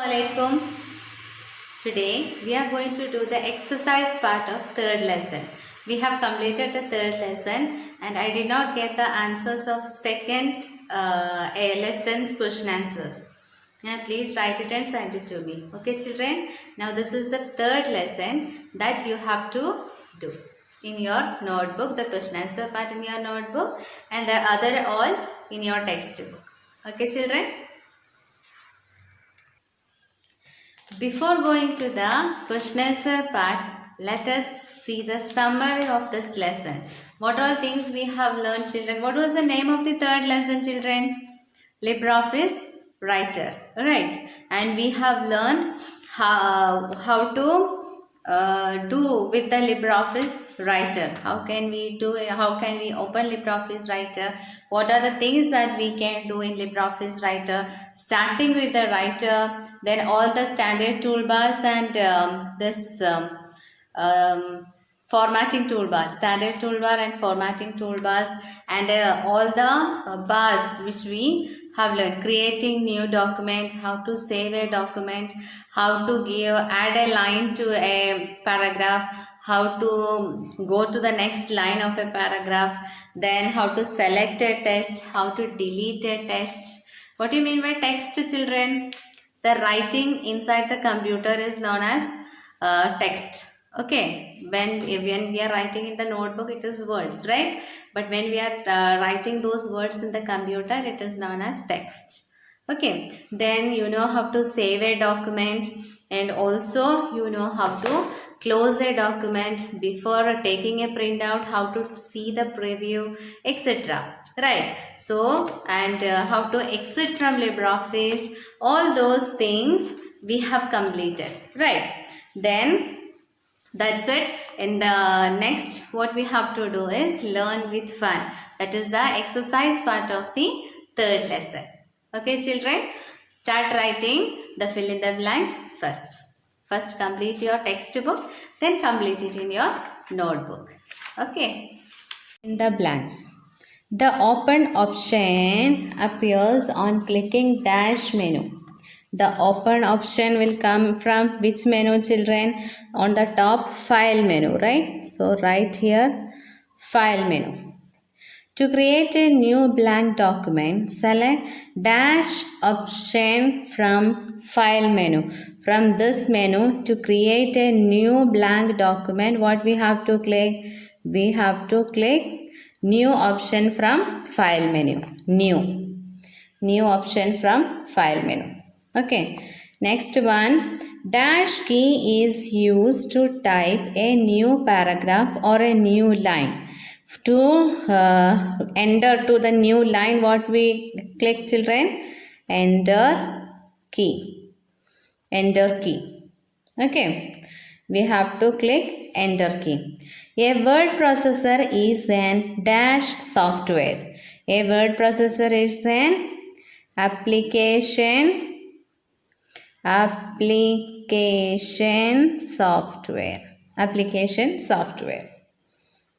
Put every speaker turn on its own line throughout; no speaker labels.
Assalamualaikum. Today we are going to do the exercise part of third lesson. We have completed the third lesson and I did not get the answers of second lesson's question answers. Now please write it and send it to me. Okay children. Now this is the third lesson that you have to do in your notebook. The question answer part in your notebook and the other all in your textbook. Okay children. Before going to the question answer part, let us see the summary of this lesson. What all things we have learned, children? What was the name of the third lesson, children? LibreOffice Writer. Alright. And we have learned how to do with the LibreOffice Writer. How can we open LibreOffice Writer? What are the things that we can do in LibreOffice Writer? Starting with the writer, then all the standard toolbars and formatting toolbar, standard toolbar and formatting toolbars, and all the bars which we have learned. Creating new document, how to save a document, how to add a line to a paragraph, how to go to the next line of a paragraph, then how to select a text, how to delete a text. What do you mean by text, children? The writing inside the computer is known as text. Okay, when we are writing in the notebook, it is words, right? But when we are writing those words in the computer, it is known as text. Okay, then you know how to save a document, and also you know how to close a document before taking a printout, how to see the preview, etc. Right. So, and how to exit from LibreOffice, all those things we have completed. Right. Then that's it. In the next, what we have to do is learn with fun. That is the exercise part of the third lesson. Okay, children, start writing the fill in the blanks first. First complete your textbook, then complete it in your notebook. Okay. In the blanks. The open option appears on clicking dash menu. The open option will come from which menu, children? On the top, file menu, right? So right here, file menu. To create a new blank document, select dash option from file menu. From this menu, to create a new blank document, what we have to click? We have to click new option from file menu. New option from file menu. Okay, next one, dash key is used to type a new paragraph or a new line. To enter to the new line, what we click, children? Enter key. Enter key. Okay, we have to click enter key. A word processor is an dash software. A word processor is an application software.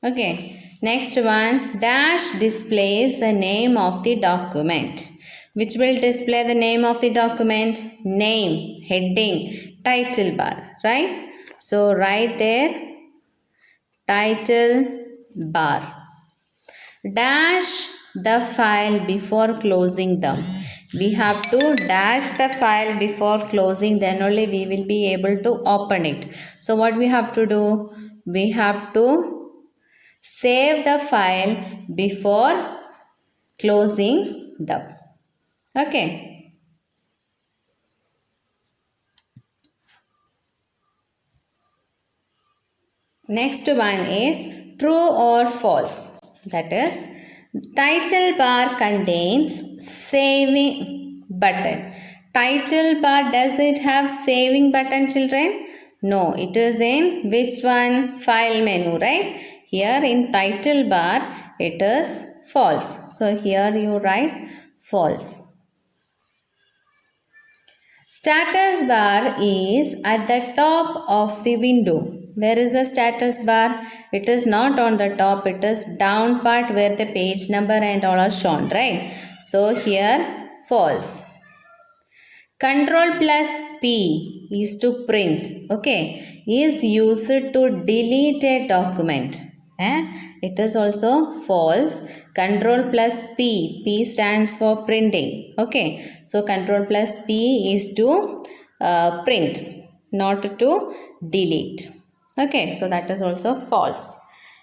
Okay, next one, dash displays the name of the document. Which will display the name of the document? Name, heading, title bar, right? So right there, title bar. Dash the file before closing them. We have to dash the file before closing, then only we will be able to open it. So what we have to do? We have to save the file before closing them. Okay. Next one is true or false. That is, title bar contains saving button. Title bar, does it have saving button, children? No, it is in which one? File menu, right? Here in title bar, it is false. So here you write false. Status bar is at the top of the window. Where is the status bar? It is not on the top, it is down part where the page number and all are shown, right? So here false. Control plus P is to print, okay, is used to delete a document. It is also false. Control plus P stands for printing, okay. So control plus P is to print, not to delete, okay. So that is also false.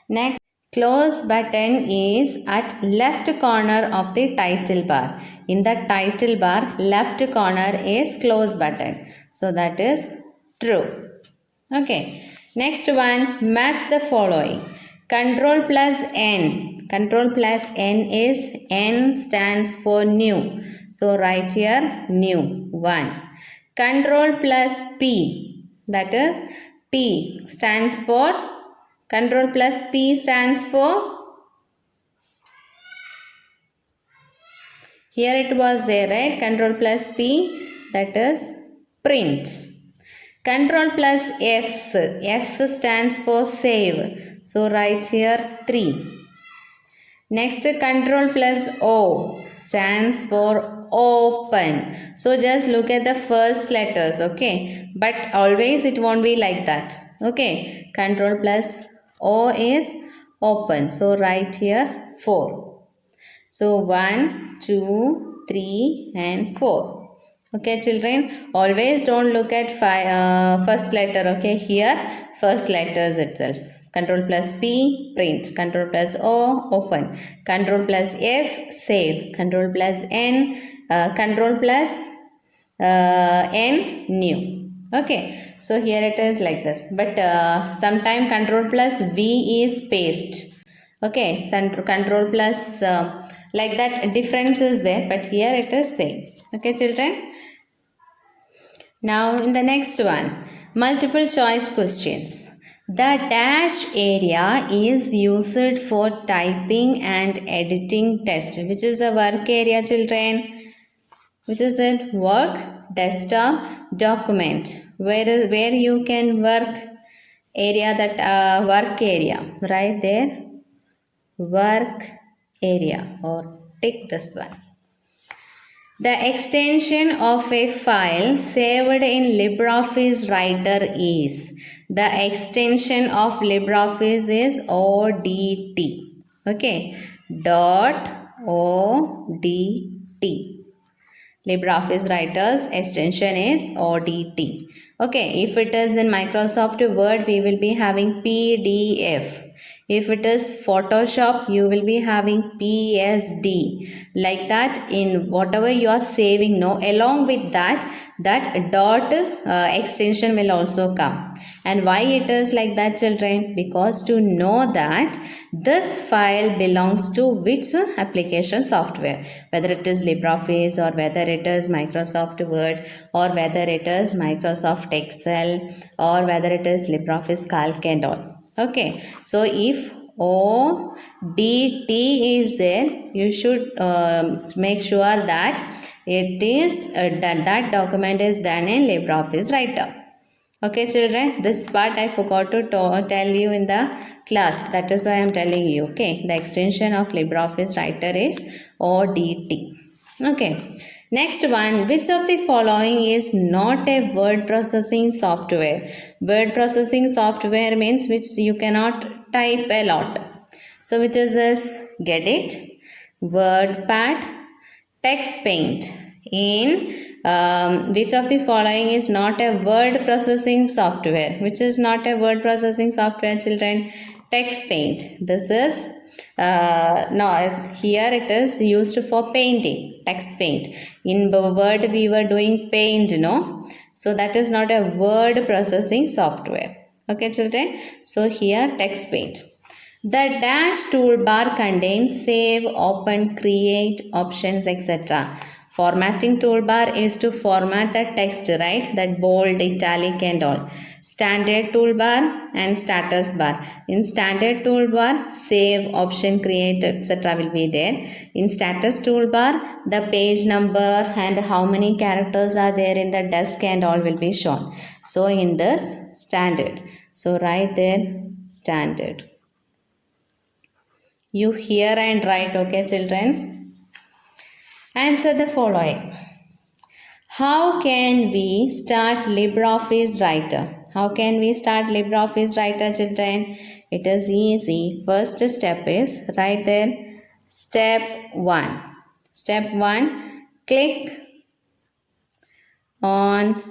Next, close button is at left corner of the title bar. In the title bar, left corner is close button. So that is true. Okay. Next one, match the following. Control plus N. Control plus N is N stands for new. So write here new 1. Control plus P. That is P stands for, control plus P stands for, here it was there, right? Control plus P, that is print. Control plus S. S stands for save. So write here 3. Next, control plus O stands for open. So just look at the first letters, okay. But always it won't be like that, okay. Control plus O is open. So write here 4. So 1, 2, 3 and 4. Okay children, always don't look at first letter, okay. Here first letters itself. Control plus P, print. Control plus O, open. Control plus S, save. Control plus N, control plus N, new. Okay, so here it is like this. But sometime control plus V is paste. Okay, control plus like that difference is there, but here it is same. Okay children. Now in the next one, multiple choice questions. The dash area is used for typing and editing text. Which is a work area children? Which is it? Work, desktop, document. Where you can work area, that work area. Right there. Work area, or tick this one. The extension of a file saved in LibreOffice Writer is, the extension of LibreOffice is ODT. Okay, .ODT. LibreOffice Writer's extension is ODT. Okay, if it is in Microsoft Word, we will be having PDF. If it is Photoshop, you will be having PSD. Like that, in whatever you are saving, no, along with that dot extension will also come. And why it is like that children? Because to know that this file belongs to which application software, whether it is LibreOffice or whether it is Microsoft Word or whether it is Microsoft Excel or whether it is LibreOffice Calc and all. Okay, so if ODT is there, you should make sure that it is that document is done in LibreOffice Writer. Okay children, this part I forgot to tell you in the class. That is why I am telling you. Okay, the extension of LibreOffice Writer is ODT. Okay, next one, which of the following is not a word processing software? Word processing software means which you cannot type a lot. So which is this? Gedit, WordPad, TextPaint. In which of the following is not a word processing software? Which is not a word processing software children? TextPaint. This is no, here it is used for painting. TextPaint. In Word we were doing paint, no? So that is not a word processing software. Okay children. So here TextPaint. The dash toolbar contains save, open, create, options, etc. Formatting toolbar is to format the text, right? That bold, italic and all. Standard toolbar and status bar. In standard toolbar, save, option, create, etc. will be there. In status toolbar, the page number and how many characters are there in the desk and all will be shown. So in this, standard. So write there, standard. You hear and write, okay children? Answer the following. How can we start LibreOffice Writer? How can we start LibreOffice Writer, children? It is easy. First step is right there. Step 1. Step 1. Click on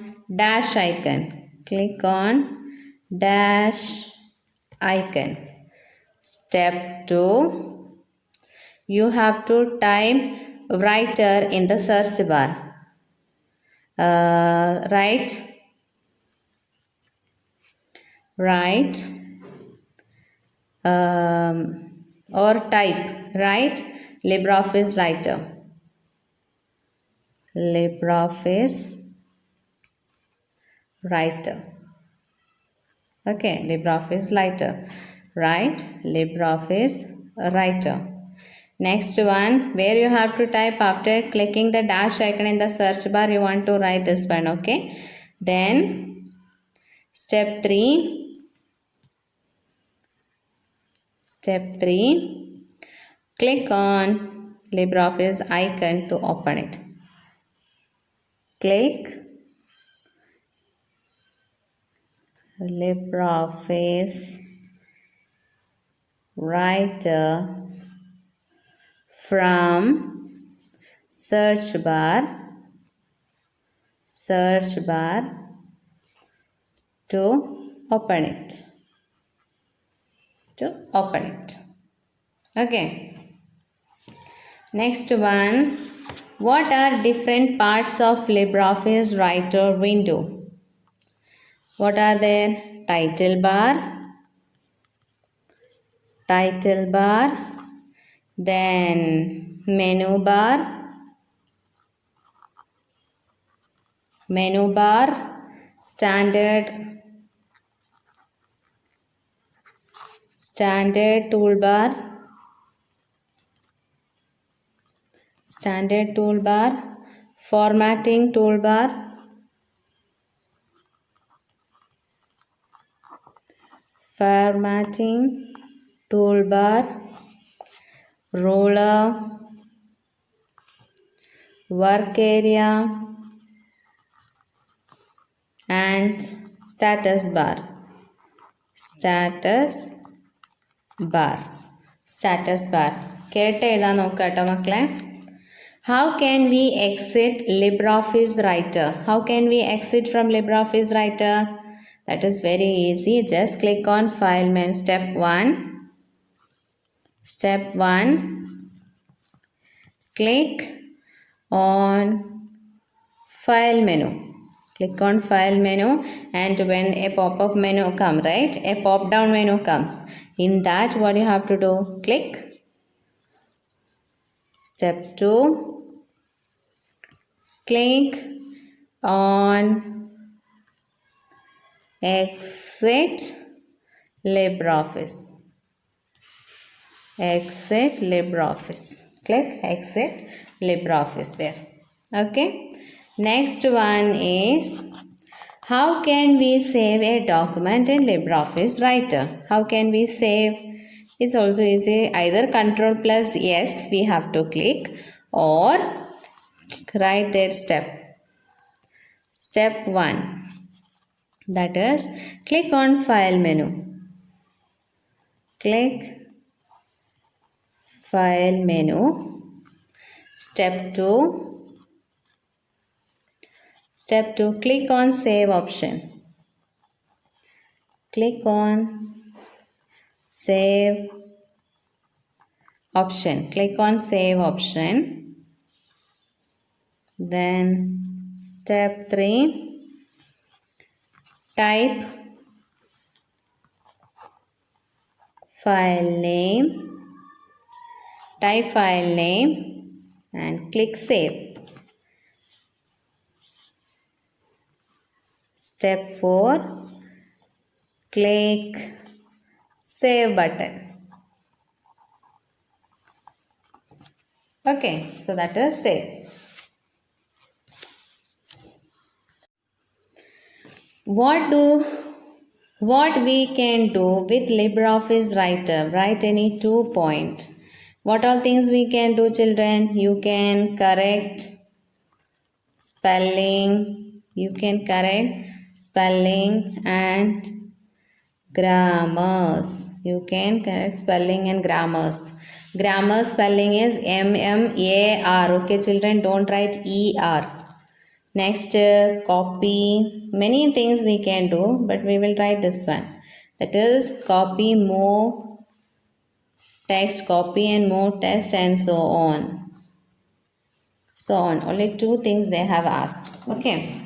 dash icon. Click on dash icon. Step 2. You have to type writer in the search bar. Write or type, write LibreOffice Writer. LibreOffice Writer. Okay, LibreOffice Writer. Write LibreOffice Writer. Next one, where you have to type after clicking the dash icon in the search bar, you want to write this one, okay? Then step 3. Step 3. Click on LibreOffice icon to open it. Click LibreOffice Writer from search bar to open it. Okay. Next one. What are different parts of LibreOffice Writer window? What are there? Title bar, then menu bar, standard toolbar, formatting toolbar, ruler, work area, and status bar. കേട്ട് എഴുതാൻ നോക്കുക കേട്ടോ മക്കളെ. How can we exit LibreOffice Writer? How can we exit from LibreOffice Writer? That is very easy. Just click on File menu. Step 1. Click on File menu. Click on File menu, and when a pop-up menu comes, right? A pop-down menu comes. In that, what you have to do? Click. Step 2. Click on Exit LibreOffice. Click Exit LibreOffice there. Okay. Next one is, how can we save a document in LibreOffice Writer? How can we save? It's also easy. Either Ctrl+S we have to click, or write their step. Step 1. That is, click on File menu. Click File menu. Step 2. Click on Save option. Click on Save option. Then step 3. Type file name and click Save. Step 4. Click Save button. Okay, so that is save. What we can do with LibreOffice Writer? Write any 2 points. What all things we can do, children? You can correct spelling. You can correct spelling and grammars. You can correct spelling and grammars. Grammar spelling is MMAR. Okay, children, don't write ER. Next, copy. Many things we can do, but we will try this one. That is copy more text, copy and more text, and so on. So on. Only two things they have asked. Okay.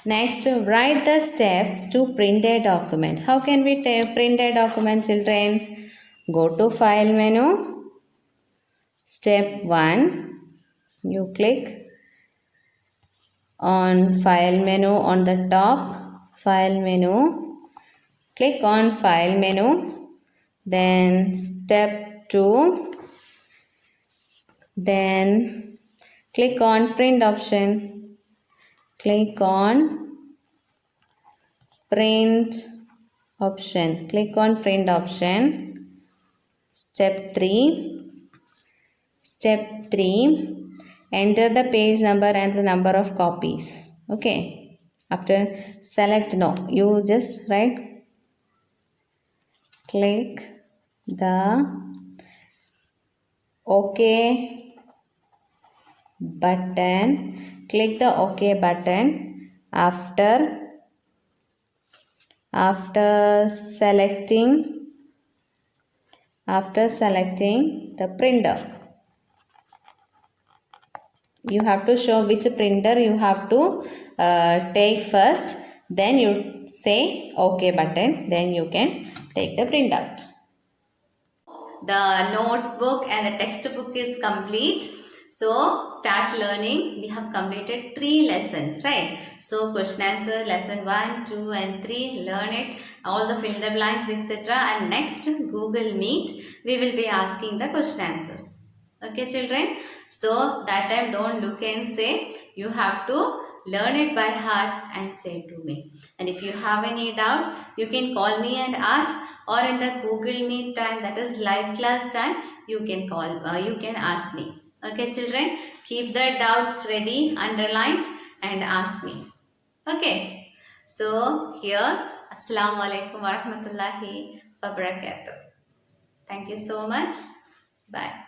Next, write the steps to print a document. How can we print a document, children? Go to File menu. Step 1. You click on File menu on the top. File menu. Click on File menu. Then Step 2. Then click on Print option. Click on Print option. Click on Print option. Step 3. Step 3. Enter the page number and the number of copies. Okay. After select no. You just write. Click the OK button. Click the OK button after selecting the printer. You have to show which printer you have to take first. Then you say OK button. Then you can take the printout. The notebook and the textbook is complete. So start learning. We have completed 3 lessons, right? So question answer lesson 1, 2 and 3. Learn it. All the fill the blanks, etc. And next Google Meet, we will be asking the question answers. Okay, children. So that time don't look and say. You have to learn it by heart and say to me. And if you have any doubt, you can call me and ask. Or in the Google Meet time, that is live class time, you can ask me. Okay, children, keep the doubts ready, underlined, and ask me. Okay. So here, Assalamu alaikum warahmatullahi wabarakatuh. Thank you so much. Bye.